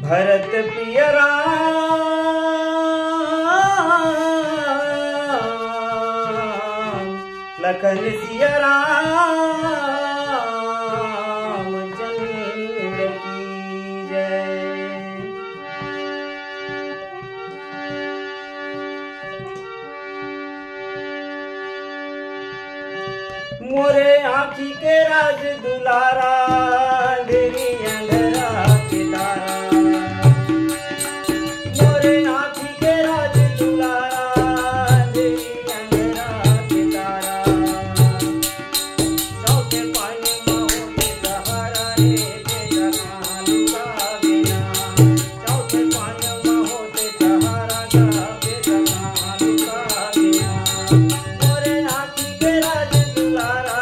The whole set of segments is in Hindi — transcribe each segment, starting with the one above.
भरत प्रिय राम लखन सिया राम चंद्र की जय। मोरे आँखी के राज दुलारा अंधेरी अंधेरा के तारा। मोरे आँखी के राज दुलारा अंधेरी अंधेरा के तारा। चौथे पानी महोदय सहारा रे बेटा कहाँ लुका बिना। चौथे पानी महोदय सहारा का बेटा कहाँ लुका बिना। मोरे आँखी के राज दुलारा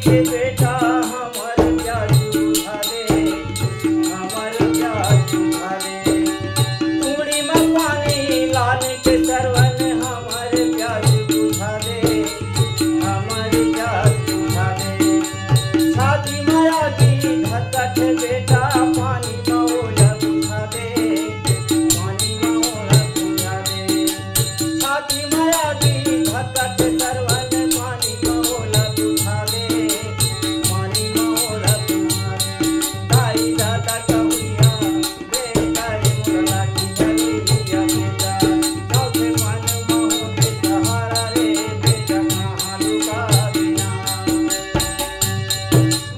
के बेटा हमर प्यार बुझा दे, हमर प्यार बुझा दे। तुमड़ी में पानी लाने के सरवन हमर प्यार बुझा दे, हमर प्यार बुझा दे। छाती माया की धकट बेटा पानी मौला बुझा दे, पानी मौला बुझा दे। छाती माया की धकट सरवन पानी मौला बुझा दे।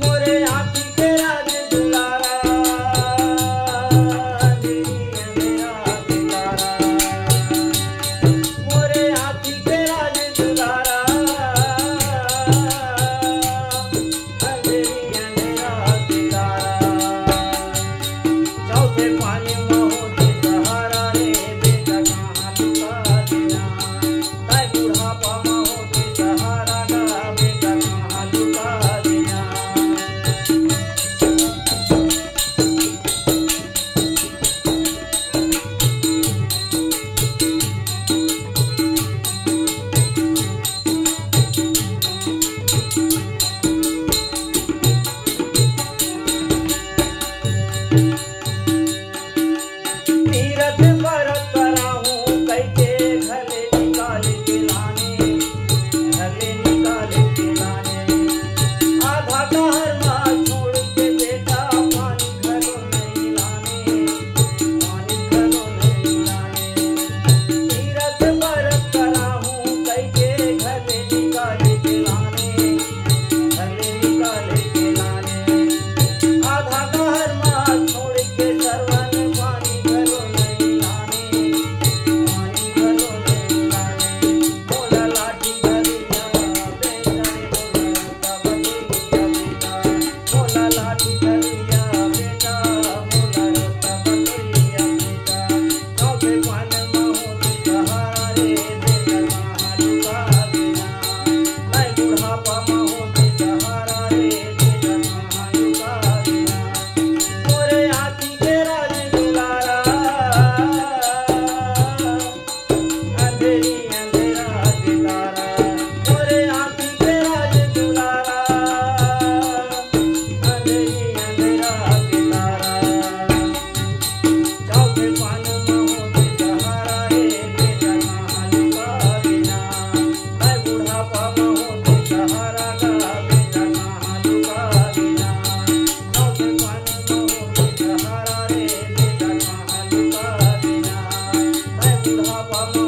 मोरे आँखी के राज दुलारा बुढ़ापा